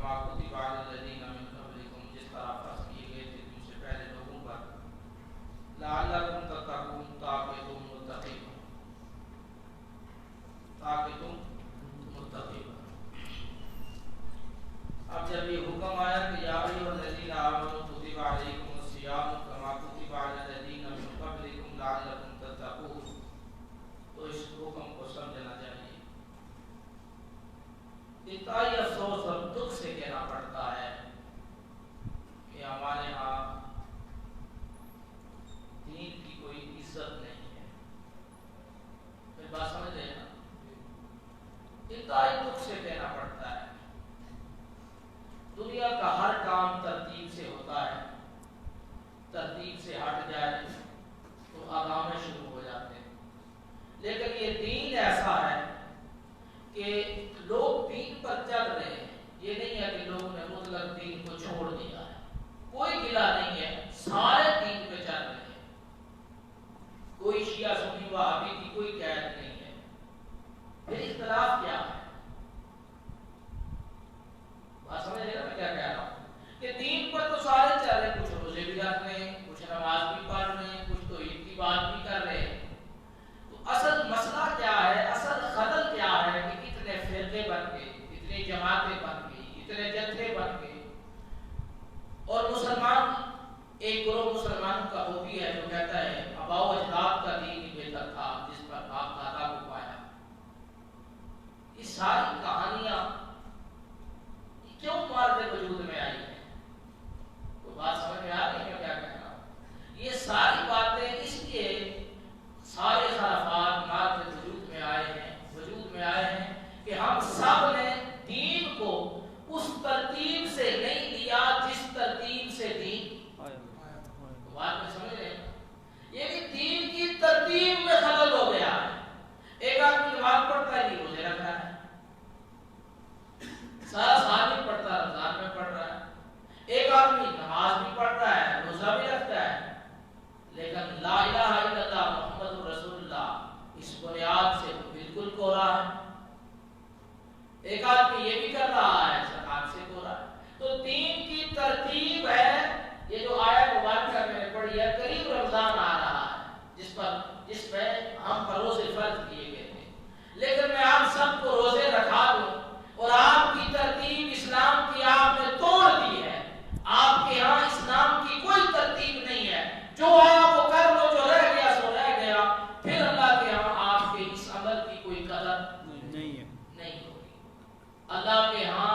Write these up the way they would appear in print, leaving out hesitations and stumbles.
कमा कुतिबा अलल्लज़ीना मिन क़ब्लिकुम, जिस तरह फर्ज किए गए थे तुमसे पहले लोगों पर, लअल्लकुम तत्तक़ून, ताकि तुम मुत्तक़ी हो, ताकि तुम मुत्तक़ी हो। अब जब ये हुक्म आया कि या अय्युहल्लज़ीना आमनू कुतिबा अलैकुमुस्सियामु कमा कुतिबा अलल्लज़ीना मिन क़ब्लिकुम लअल्लकुम तत्तक़ून, तो इस हुक्म को समझना चाहिए। इंतहाई अफसोस और दुख से कहना पड़ता है कि हमारे यहाँ दीन की कोई इज्जत नहीं है। मेरी बात समझ रहे हैं ना? इंतहाई दुख से कहना पड़ता है। दुनिया का हर काम तरतीब से होता है, तरतीब से हट जाए तो आगामे शुरू हो जाते हैं। लेकिन ये दीन ऐसा है कि लोग दीन पर चल रहे हैं। ये नहीं है कि लोगों ने मुतलक दीन को छोड़ दिया है, कोई गिला नहीं है, सारे दीन पे चल रहे हैं। कोई शिया सुन्नी वहाबी की कोई कैद नहीं है। फिर इख्तिलाफ क्या है? बात समझ रहे हैं मैं क्या कह रहा हूँ कि दीन पर तो सारे चल रहे हैं। कुछ रोजे भी रख रहे हैं, कुछ नमाज भी पढ़ रहे हैं, कुछ तो ईद की बात भी कर रहे हैं। तो असल मसला क्या है, असल खलल क्या है कि इतने फिरके बन गए, इतनी जमातें बन गई, इतने जत्थे बन गए, और मुसलमान एक ग्रोह मुसलमानों का वो भी है जो कहता है अबाओ अजदाद का दीन ही बेहतर था जिस पर बाप दादा को पाया। ये सारी कहानियां क्यों मारते वजूद में आई है? तो बात समझ में आ रही है क्या कह रहा हूँ? ये सारी बातें इसलिए सारे खराफात मारते वजूद में आए हैं कि हम सब ने दीन को उस तरतीब से नहीं लिया जिस तरतीब से दीन। बात में समझ रहे हैं? ये भी दीन की तरतीब में खलल हो गया है। एक आदमी नमाज पढ़ता है, रोजे रख रहा है, सारा साल भी पढ़ता, रमजान में पढ़ रहा है। एक आदमी नमाज भी पढ़ता है, रोजा भी रखता है, लेकिन ला इलाहा इल्लल्लाह मुहम्मदुर रसूलुल्लाह इस बुनियाद से बिल्कुल कोरा है। एक आदमी ये भी कर रहा है, ज़कात से कोरा है। तो दीन की तरतीब है। ये जो आयत मुबारक मैंने पढ़ी है, करीब रमजान आ रहा है जिसमें हम पर रोजे फर्ज किए गए थे, लेकिन मैं आप सबको रोजे रखा दूं और आपकी तरतीब इस्लाम की आपने तोड़ दी है। आपके यहाँ इस्लाम की कोई तरतीब नहीं है। जो आया वो कर लो, जो रह गया सो रह गया। फिर अल्लाह के यहाँ आपके इस अमल की कोई कदर नहीं होगी। अल्लाह के यहाँ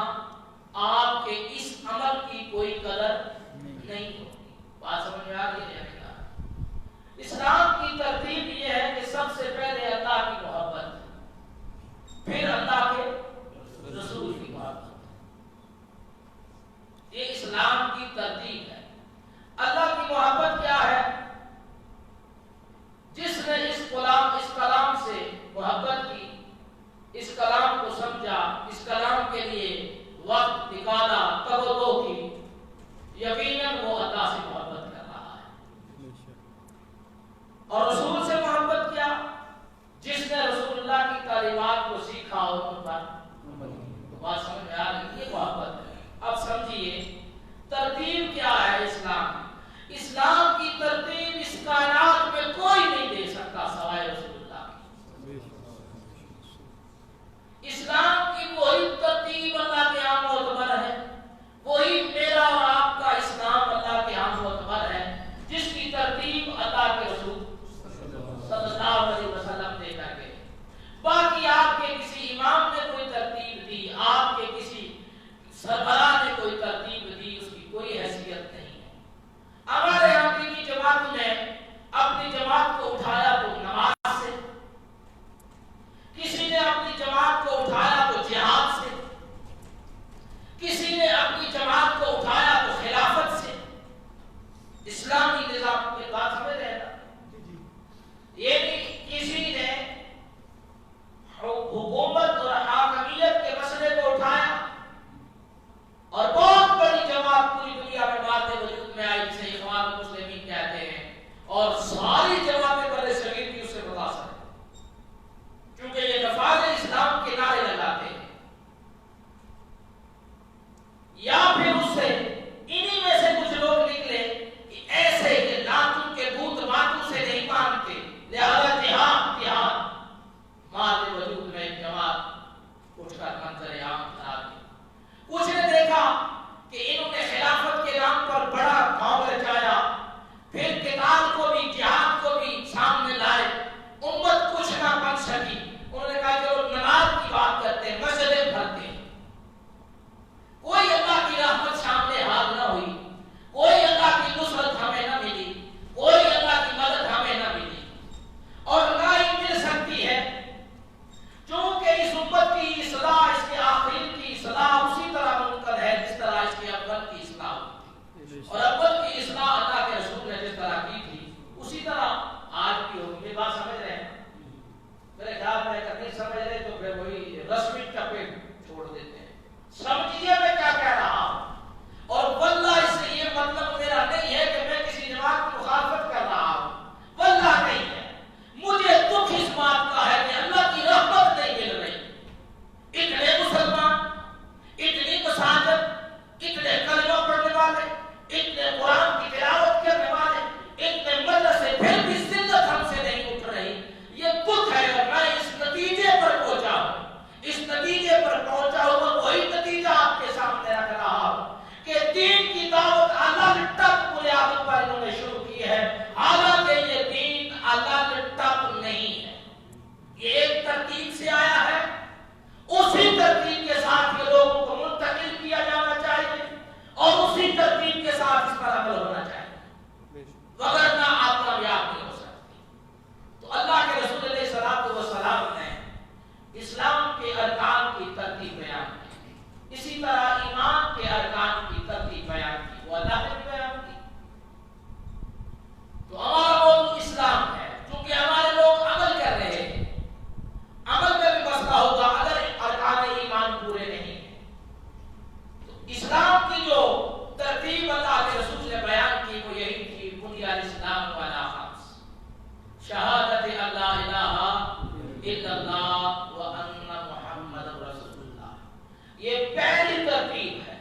یہ پہلی ترتیب ہے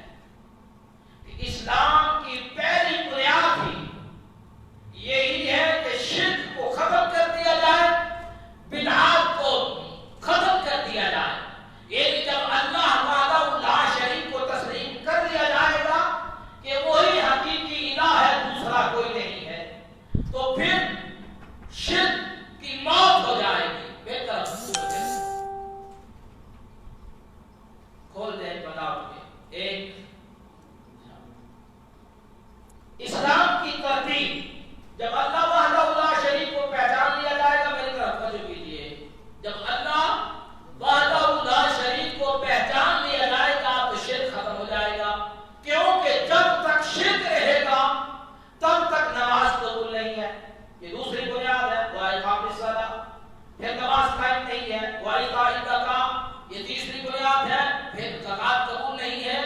کہ اسلام کی پہلی بنیاد ہی یہی ہے کہ شرک کو ختم کر دیا جائے، بدعات کو ختم کر دیا جائے۔ یہ جب اللہ وحدہ لا شریک کو تسلیم کر دیا جائے گا کہ وہی حقیقی الہ ہے، دوسرا کوئی نہیں ہے، تو پھر شرک کی موت ہو جائے گی۔ بہتر کھول دیں بتاؤ گے ایک اسلام کی ترتیب، جب اللہ وحدہ لا شریک کو پہچان لیا جائے گا، میری طرف توجہ کیجیے، جب اللہ وحدہ لا شریک کو پہچان لیا جائے گا تو شرک ختم ہو جائے گا، کیونکہ جب تک شرک رہے گا تب تک نماز قبول نہیں ہے، یہ دوسری بنیاد ہے، وَإِقَامِ الصَّلَاةِ، پھر نماز قائم نہیں ہے، وَإِيتَاءِ الزَّکَاةِ، یہ تیسری بنیاد ہے، پھر زکوٰۃ قبول نہیں ہے،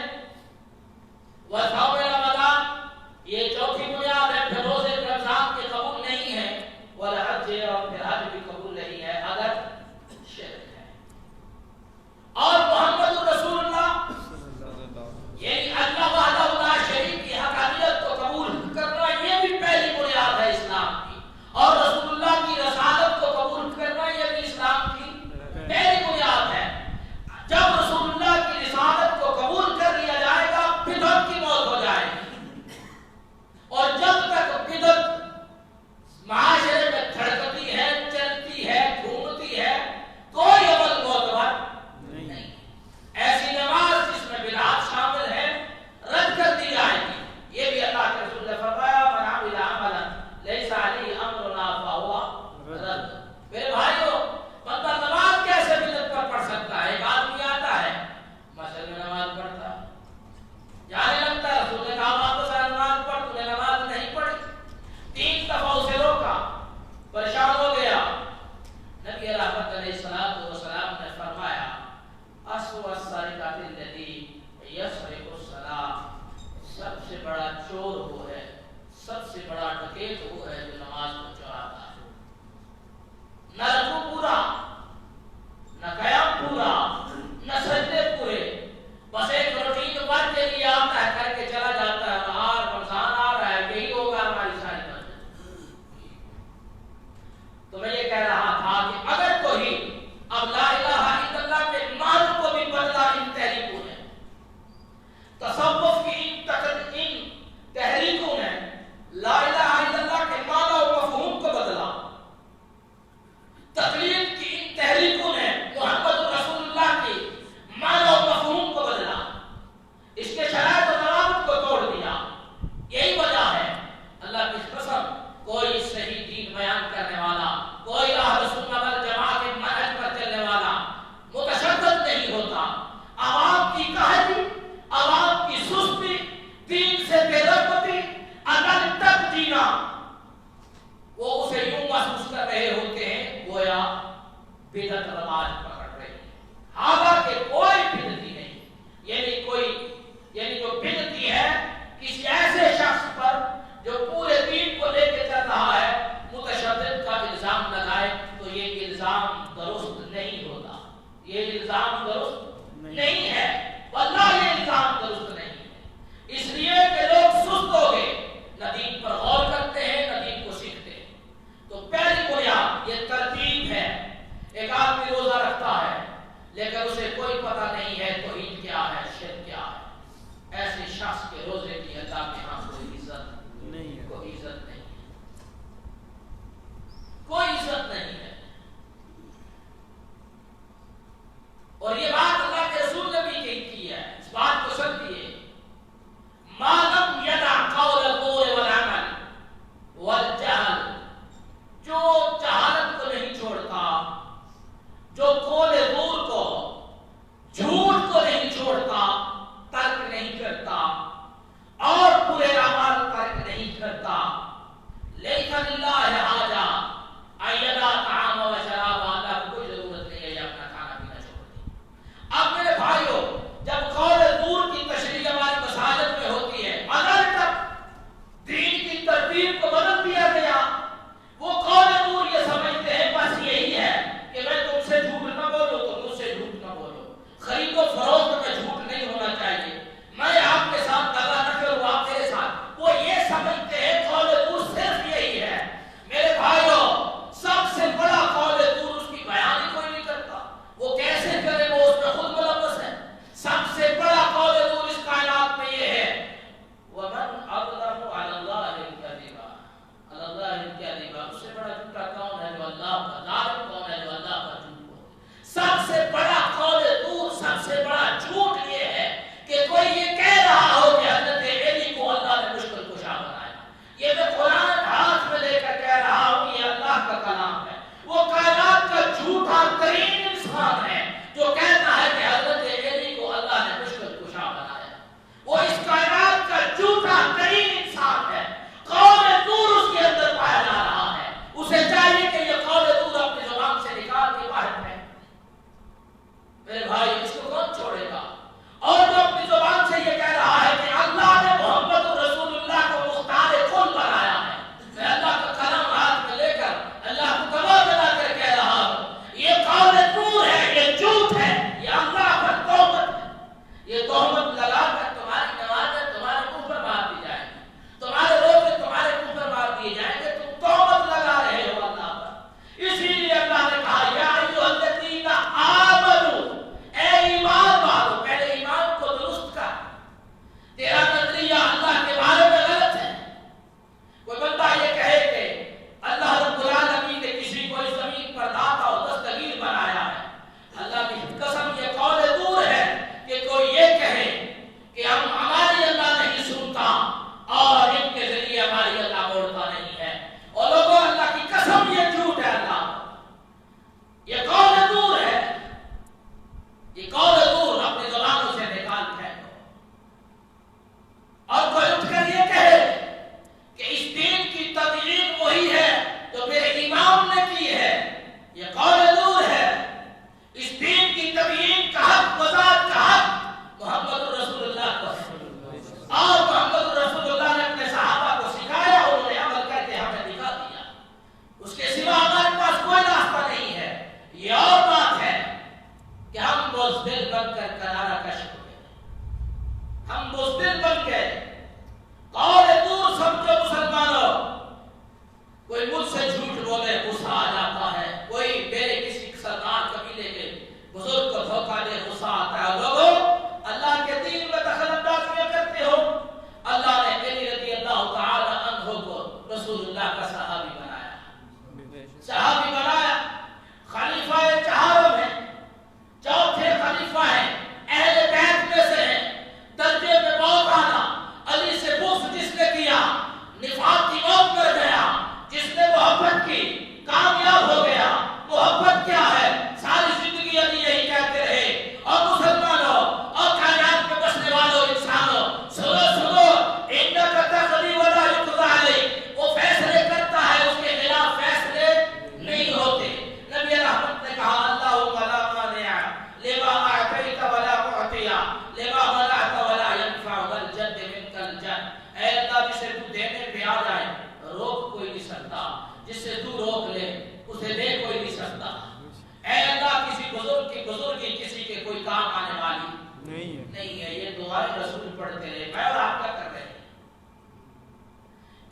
दुआए रसूल पढ़ते रहे। मैं और आप क्या कर रहे हैं?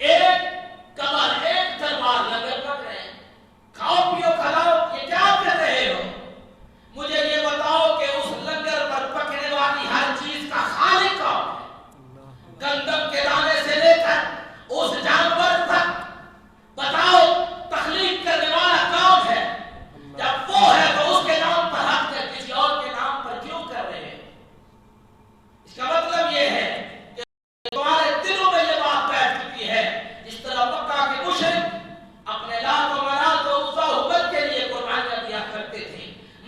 एक कमर, एक तलवार लंगर पक रहे हैं, खाओ पियो खलाओ, ये क्या कर रहे हो? मुझे ये बताओ कि उस लंगर पर पकने वाली हर चीज का खालिक कौन है? गंदम के दाने से लेकर उस जानवर तक बताओ, तखलीक करने वाला कौन है? जब वो है तो उसके नाम पर हक है, किसी और के नाम पर क्यों कर रहे हैं? इसका मतलब ये है कि तुम्हारे दिलों में ये बात बैठ चुकी है, जिस तरह मक्का के मुशरिक अपने लात और मनात और उज़्ज़ा हुबल के लिए कुर्बानियां दिया करते थे,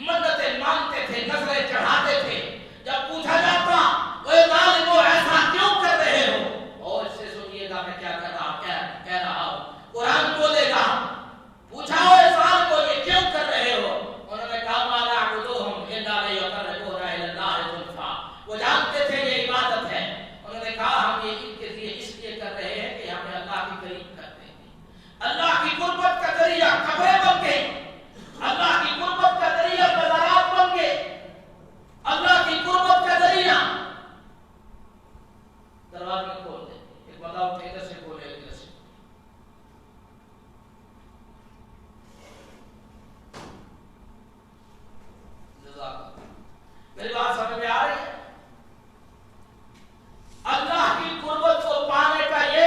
मन्नतें मांगते थे, नजरें चढ़ाते थे। जब पूछा जाता वो जालिमो ऐसा क्यों कर रहे हो? और इससे सुनिएगा मैं क्या कह रहा हूं। कुरान बोलेगा, पूछा हो जालिमो ये क्यों कर रहे हो? उन्होंने कहा माला अबुदुहुम इल्ला लियुक़र्रिबूना इलल्लाहि ज़ुल्फ़ा। वो जानते थे ये इबादत है। उन्होंने कहा हम ये इनके लिए इसलिए कर रहे हैं कि हमें अल्लाह के करीब करते हैं। अल्लाह की कुर्बत का जरिया कब्रें बन गई, अल्लाह की कुर्बत का जरिया मज़ारात बन गए, अल्लाह की कुर्बत का जरिया दरवाजे खोल देते। एक बताओ इधर से बोले इधर से। मेरी बात समझ में आ रही है? अल्लाह की कुर्बत को पाने का ये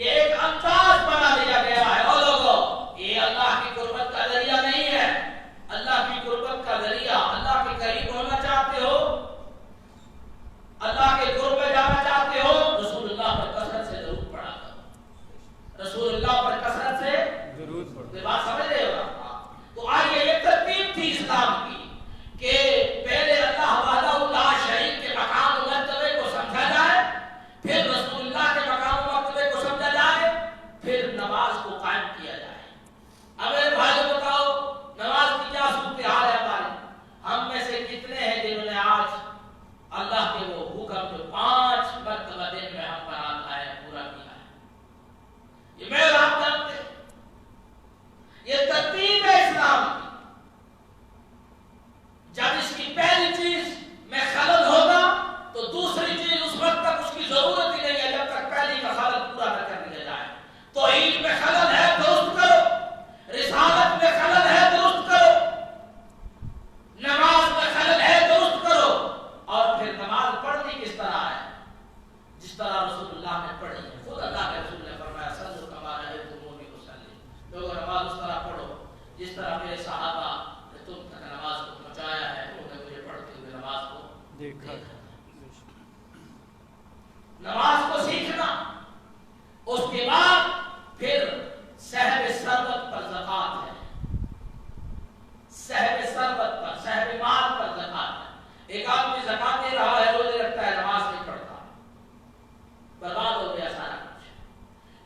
एक अंदाज बना दिया गया है। और लोगों, ये अल्लाह की कुर्बत का जरिया नहीं है। अल्लाह की कुर्बत का जरिया, अल्लाह के करीब होना चाहते हो, अल्लाह के कुर्ब में जाना चाहते हो, रसूलुल्लाह पर कसरत से जरूर पढ़ा करो। रसूलुल्लाह पर कसरत से जरूर पढ़ो। बात समझ रहे हो? तो आइए, ये तरतीब थी इस्लाम की कि पहले अल्लाह वहदहु ला शरीक के मकाम और मर्तबे को समझा जाए, फिर रसूलुल्लाह के मकाम और मर्तबे को समझा जाए, फिर नमाज को कायम किया जाए। अब मेरे भाइयों बताओ, नमाज की क्या सूरत हाल है हमारी? हम में से कितने हैं जिन्होंने आज अल्लाह के वो हुक्म जो 5 मरतबा दिन में हम पर आता है पूरा किया है? ये मैं और आप जानते हैं। ये तरतीब है इस्लाम की। जब इसकी पहली चीज में खलल होगा तो दूसरी चीज उस वक्त तक उसकी जरूरत ही नहीं है, जब तक पहली का खलल पूरा न कर दिया जाए। तौहीद में खलल है, दुरुस्त करो। रिसालत में खलल है, दुरुस्त करो। नमाज में खलल है, दुरुस्त करो। और फिर नमाज पढ़नी किस तरह है? जिस तरह रसूलुल्लाह ने पढ़ी है। खुद अल्लाह के रसूल ने फरमाया, सल्लु कमा रअयतुमूनी उसल्ली। लोगों, नमाज उस तरह पढ़ो जिस तरह मेरे सहाबा ने तुम तक नमाज को पहुंचाया है, उन्होंने मुझे पढ़ते हुए नमाज को देखा। नमाज को सीखना, उसके बाद फिर सहब सरबत पर ज़कात है। सहब सरबत पर, सहब माल पर ज़कात है। एक आदमी ज़कात दे रहा है, रोजे रखता है, नमाज नहीं पढ़ता, बर्बाद हो गया सारा कुछ।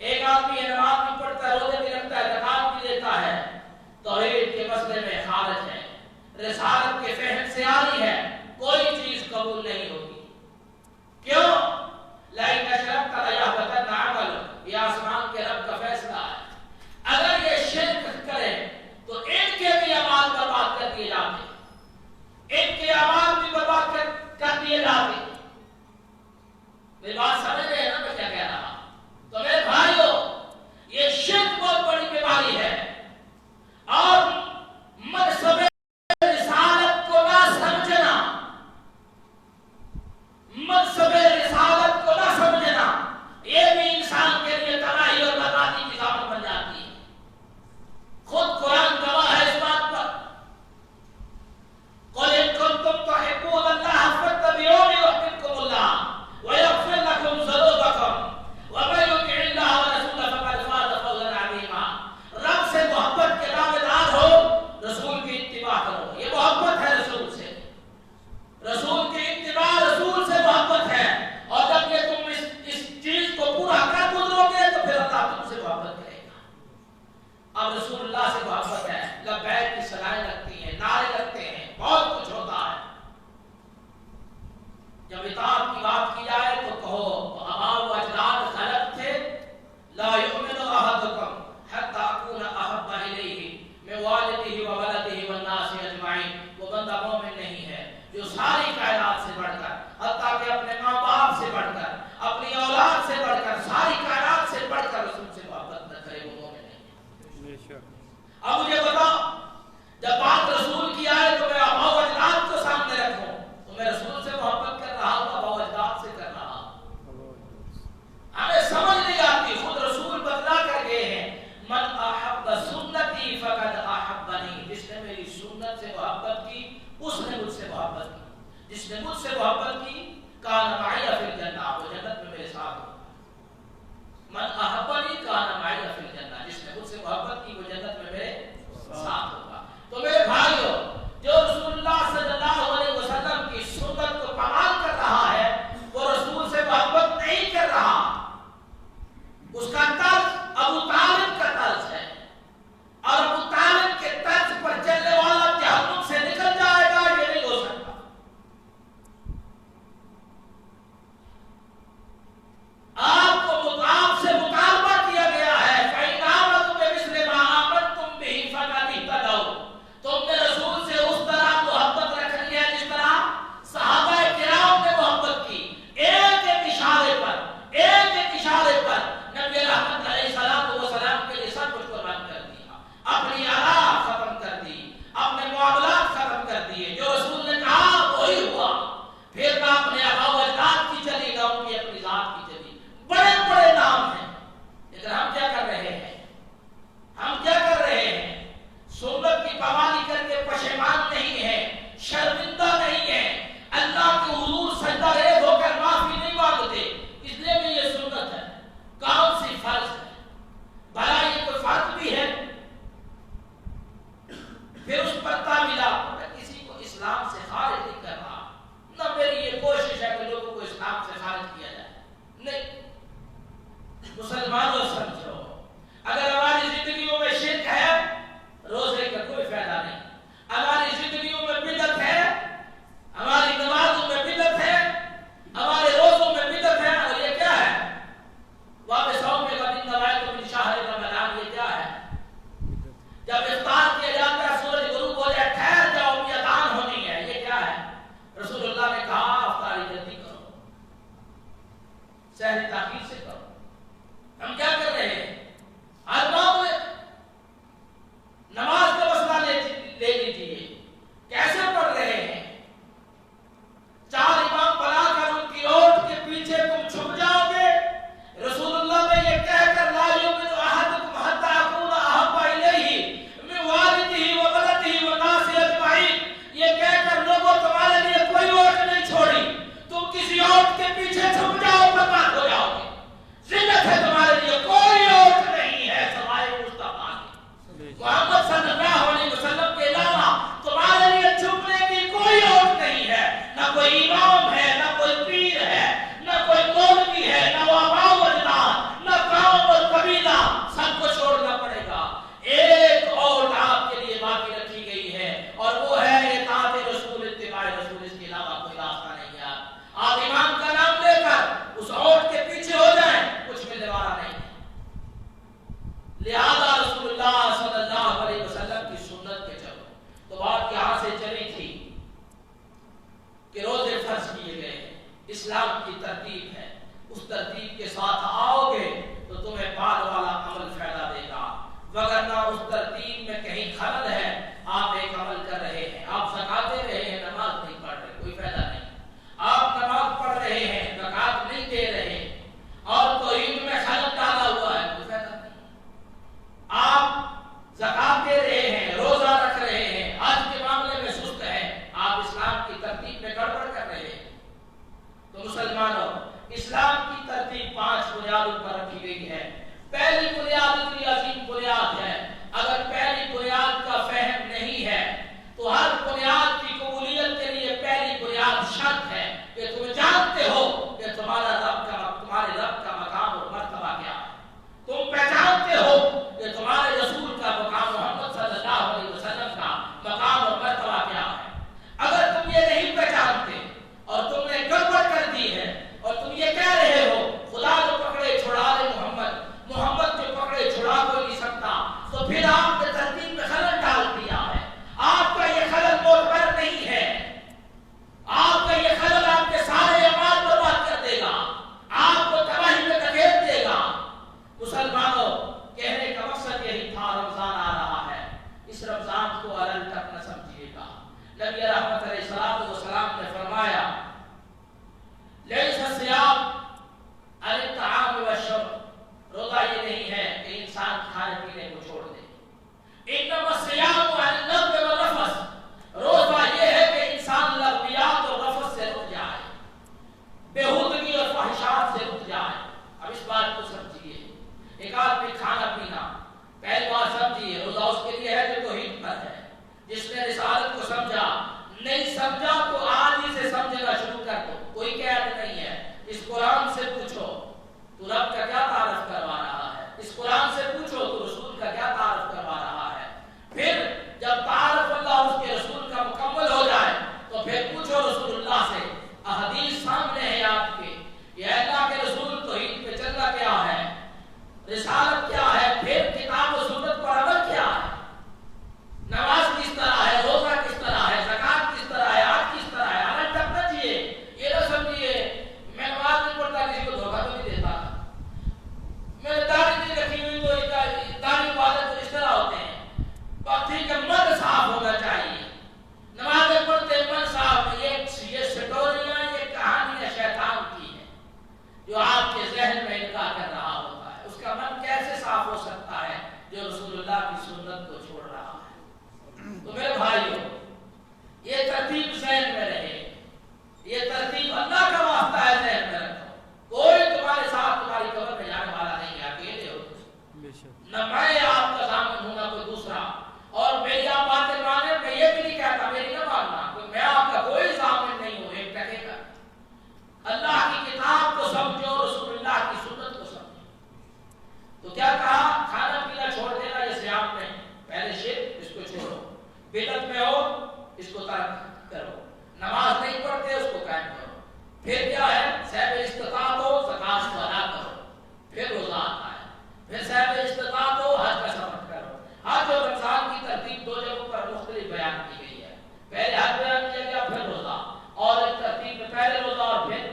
एक आदमी नमाज भी पढ़ता है, रोजे भी रखता है, ज़कात भी देता है, तौहीद के मसले में खारिज है, रिसालत के फहम से आरी है, कोई चीज कबूल नहीं होगी। क्यों? लाइन अशरफ का यहबतन अमल, ये आसमान के रब का फैसला है। अगर ये शिर्क करे तो इनके भी अमाल बर्बाद कर दिए जाते, इनके अमाल भी बर्बाद कर दिए जाते। मेरी बात समझ रहे हैं ना मैं क्या कह रहा? तो मेरे भाइयों, ये शिर्क बहुत बड़ी बीमारी है। और मनसबे रिसालत को ना समझना, मनसबे रिसालत को ना समझना, ये भी इंसान के लिए तबाही और बर्बादी की साबित बन जाती है। खुद कुरान गवाह है इस बात पर। कुल इन कुंतुम तुहिब्बून अल्लाह फत्तबिऊनी युहब्बुकुमुल्लाह व यग़फिर लकुम ज़ुनूबकुम व मन युति'िल्लाह व रसूलहु फ़क़द फ़ाज़ फ़ौज़न अज़ीमा। रब से मोहब्बत के दावेदार हो, रसूल की इत्तिबा करो। ये मोहब्बत है रसूल से, रसूल की इत्तिबा, रसूल से मोहब्बत है। और जब ये तुम इस चीज को पूरा कर गुजरोगे तो फिर अल्लाह तुमसे मोहब्बत करेगा। अब रसूलुल्लाह से मोहब्बत है, लब्बैक की सलाहें लगती हैं, नारे लगते हैं, बहुत कुछ होता है। जब इताअत की बात की जाए तो कहो आबा व अजदाद खलक थे, ला युमिनु अहदुकुम हत्ता अकूना अहब्बा इलैहि मिन वालिदिही व वलदिही वन नासि अजमाइन। वो बंदा मोमिन नहीं है जो सारी कायनात से बढ़कर, हत्ता कि اسلام کی ترتیب ہے، اس ترتیب کے ساتھ آؤ گے تو تمہیں بعد والا عمل فائدہ دے گا، وگرنہ اس ترتیب میں کہیں خلل ہے، آپ ایک عمل کر رہے ہیں، آپ زکات دے رہے ہیں، نماز نہیں پڑھ رہے، کوئی فائدہ نہیں، آپ نماز پڑھ رہے ہیں، زکات نہیں دے رہے اور توحید میں خلل ڈالا ہوا ہے، کوئی فائدہ نہیں، آپ زکات دے رہے ہیں، روزہ رکھ رہے ہیں، حج کے معاملے میں سست ہیں، آپ اسلام کی ترتیب میں گڑبڑ کر رہے ہیں۔ تو مسلمانوں، اسلام کی ترتیب 5 بنیادوں پر رکھی گئی ہے۔ پہلی بنیاد اتنی عظیم بنیاد ہے، اگر پہلی بنیاد کا فہم نہیں ہے تو ہر بنیاد کی قبولیت کے لیے پہلی بنیاد شرط ہے کہ تم جانتے ہو کہ تمہارے رب کا مقام اور مرتبہ کیا ہے، تم پہچانتے ہو کہ تمہارے رسول کا مقام، محمد صلی اللہ علیہ وسلم کا مقام اور مرتبہ کیا ہے۔ اگر تم یہ نہیں پہچانتے اور تم نے گڑبڑ کر دی ہے اور تم یہ کہہ رہے ہو خدا جو پکڑے چھڑا دے محمد جو پکڑے چھڑا کوئی نہیں سکتا، تو پھر آپ نے ترتیب میں خلل ڈال دیا ہے۔ آپ کا یہ خلل معتبر نہیں ہے، آپ کا یہ خلل آپ کے سارے اعمال برباد کر دے گا، آپ کو تباہی میں دھکیل دے گا۔ مسلمانوں، کہنے کا مقصد یہی تھا، رمضان آ رہا ہے، اس رمضان کو الل تک نہ سمجھیے گا۔ نبی رحمت علیہ السلام نے فرمایا لیس الصیام عن الطعام والشرب، روزہ یہ نہیں ہے کہ انسان کھانے پینے کو چھوڑ دے، انما الصیام عن اللغو والرفث، روزہ یہ ہے کہ انسان لغویات اور رفث سے رک جائے، بےہودگی اور فحشات سے رک جائے۔ اب اس بات کو سمجھیے، ایک آدمی کھانا پینا پہلی بات سمجھیے، روزہ اس کے لیے ہے جو توحید پر ہے، جس نے رسالت کو سمجھا، نہیں سمجھا تو آج ہی سے سمجھنا شروع کر دو، کوئی قید نہیں ہے۔ اس قرآن سے پوچھو تو رب کا کیا تعارف کروا رہا ہے، اس قرآن سے پوچھو تو رسول کا کیا تعارف کروا رہا ہے، پھر جب تعارف اللہ اور اس کے رسول کا مکمل ہو جائے تو پھر پوچھو رسول اللہ سے، احادیث سامنے ہے آپ کے، یہ اللہ کے رسول توحید پہ چلنا کیا ہے، رسالت کیا ہے، پھر کتاب و سنت پر عمل کیا ہے، نماز کس طرح ہے، روزہ کس طرح ہے، زکات کس طرح ہے، حج کس طرح ہے، عمل تک نہ چاہیے۔ یہ نہ سمجھیے میں نماز نہیں پڑھتا کسی کو دھوکہ تو نہیں دیتا، میں نے داڑھی نہیں رکھی ہوئی تو داڑھی والے تو اس طرح ہوتے ہیں، ٹھیک ہے، من صاف ہونا چاہیے، نمازیں پڑھتے من صاف، یہ سٹوریاں، یہ کہانیاں شیطان کی ہیں جو آپ کے ذہن میں القاء کر رہا ہوتا ہے، اس کا من کیسے صاف ہو سکتا ہے جو رسول اللہ کی سنت کو چھوڑ رہا ہے۔ تو میرے بھائیو، یہ ترتیب ذہن میں رہے، یہ ترتیب اللہ کا واسطہ ہے، ذہن میں رکھو، کوئی تمہارے ساتھ تمہاری قبر میں جانے والا نہیں ہے، اکیلے ہو، نہ میں آپ کا ضامن ہوں نہ کوئی دوسرا، اور میری آپ باتیں مانے، میں یہ بھی نہیں کہتا میری نہ ماننا، میں آپ کا کوئی ضامن نہیں ہوں ایک ٹکے کا۔ اللہ کی کتاب کو سمجھو، رسول اللہ کی سنت کو سمجھو۔ تو کیا کہا، کھانا پینا چھوڑ دینا یہ صیام نہیں، پہلے شرک اس کو چھوڑو، بدعت میں ہو اس کو ترک کرو، نماز نہیں پڑھتے اس کو قائم کرو، پھر کیا ہے، صاحب استطاعت ہو زکات کو ادا کرو، پھر روزہ آتا ہے، پھر صاحب استطاعت ہو حج کا سفر کرو۔ حج اور رمضان کی ترتیب 2 جگہوں پر مختلف بیان کی گئی ہے، پہلے حج بیان کیا گیا پھر روزہ، اور ایک ترتیب میں پہلے روزہ اور پھر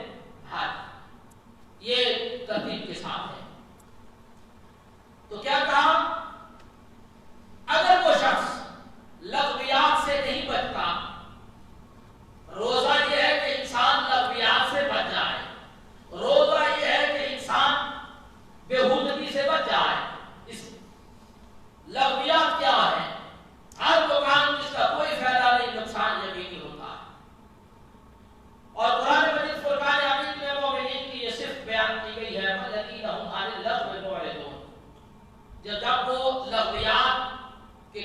حج، یہ ترتیب کے ساتھ ہے۔ تو کیا کہا، اگر وہ شخص لغویات سے نہیں بچتا، روزہ یہ ہے کہ انسان لغویات سے بچ جائے، روزہ یہ ہے کہ انسان بےہودگی سے بچ جائے۔ اس لغویات کیا ہے، ہر وہ کام جس کا کوئی فائدہ نہیں، نقصان یقینی ہوتا ہے، اور قرآن مجید فرقان حمید میں مومنین کی یہ صرف بیان کی گئی ہے، والذین هم عن اللغو معرضون، جب وہ لغویات کے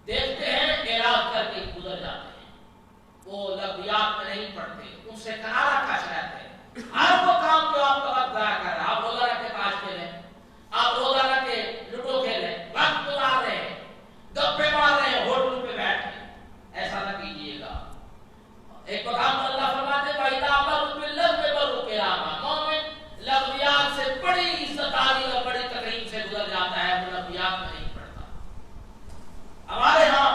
دیکھتے ہیں اعراض کر کے گزر جاتے ہیں، وہ لغویات میں نہیں پڑتے، ان سے کنارہ کش رہتے ہیں، ہر وہ کام جو آپ کا وقت ضائع کر رہا ہے، آپ روزہ رکھ کے تاش کھیلیں، آپ روزہ رکھ کے لوڈو کھیلیں، وقت گزار رہے ہیں، گپے مار رہے ہیں ہوٹل پہ بیٹھ کے، ایسا نہ کیجیے گا۔ ایک مقام پر اللہ فرماتے ہیں وَإِذَا مَرُّوا بِاللَّغْوِ مَرُّوا كِرَامًا، مومن لغویات سے بڑی عزت عالی اور بڑی تکریم سے گزر جاتا ہے، وہ لغویات میں نہیں پڑتا۔ ہمارے ہاں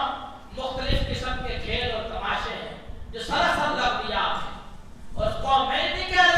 مختلف قسم کے کھیل اور تماشے ہیں جو سراسر لغویات ہیں، اور قوم میں نہیں کہہ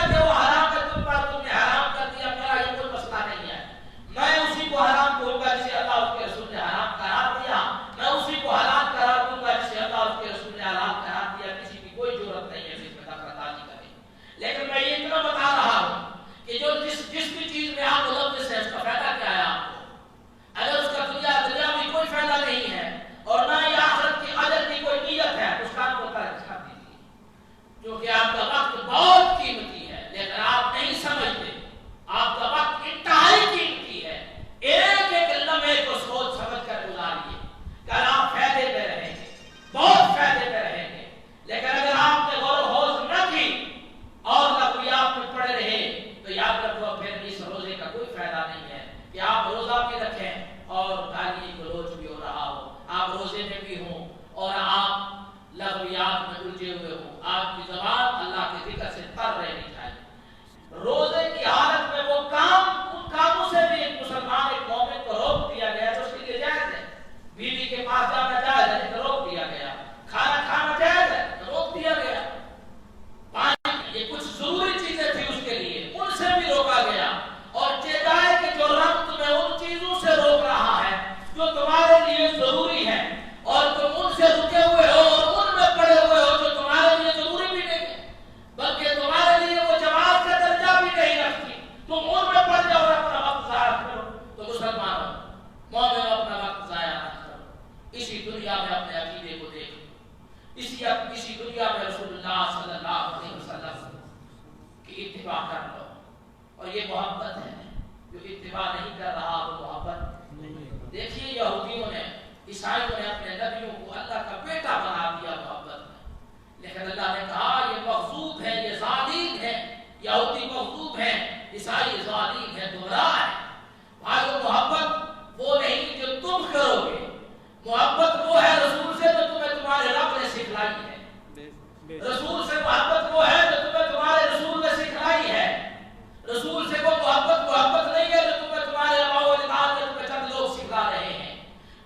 کی اتباع کر لو. اور یہ محبت ہے. جو اتباع نہیں کر رہا وہ محبت نہیں. دیکھیے یہودیوں نے عیسائیوں نے اپنے نبیوں کو اللہ کا بیٹا بنا دیا محبت میں، لیکن اللہ نے کہا یہ مغضوب ہے، یہ ظالم ہے. یہودی مغضوب ہے، عیسائی ظالم ہے، گمراہ ہے. بھائیو محبت وہ نہیں جو تم کرو گے، محبت وہ ہے رسول سے جو تمہیں تمہارے رب نے سکھلائی ہے. رسول سے محبت وہ ہے جو تمہیں تمہارے رسول نے سکھلائی ہے. رسول سے وہ محبت نہیں ہے جو تمہیں تمہارے آباء و اجداد نے تمہیں چند لوگ سکھلا رہے ہیں.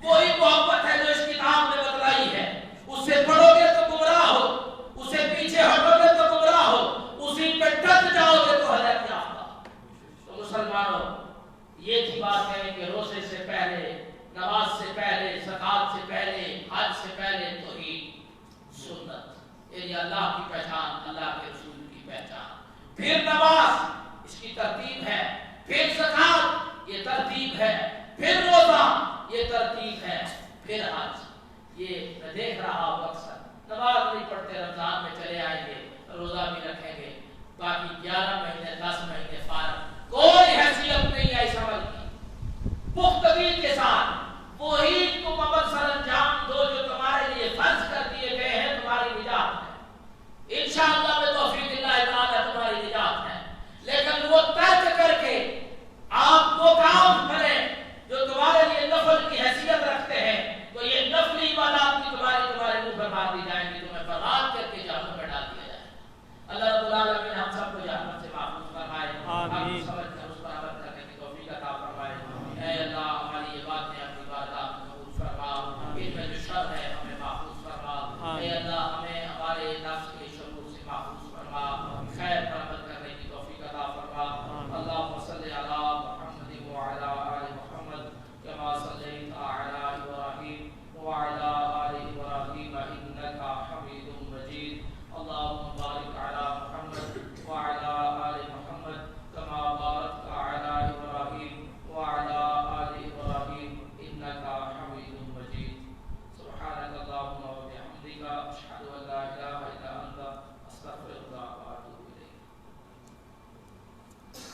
وہی محبت ہے جو اس کتاب نے بتلائی ہے. اس سے پڑھو گے تو گمراہ ہو، اسے پیچھے ہٹو گے تو گمراہ ہو، اسی پہ ڈٹ جاؤ گے تو ہلاک یافتہ. تو مسلمانوں یہ تھی بات ہے کہ روزے سے پہلے، نماز سے پہلے، زکات سے پہلے، حج سے پہلے توحید سنت، یعنی اللہ کی پہچان، اللہ کے رسول کی پہچان. پھر نماز اس کی ترتیب ہے، پھر زکات یہ ترتیب ہے، پھر روزہ یہ ترتیب ہے، پھر حج. یہ میں دیکھ رہا ہوں اکثر نماز نہیں پڑھتے، رمضان میں چلے آئیں گے، روزہ بھی رکھیں گے، باقی 11 مہینے 10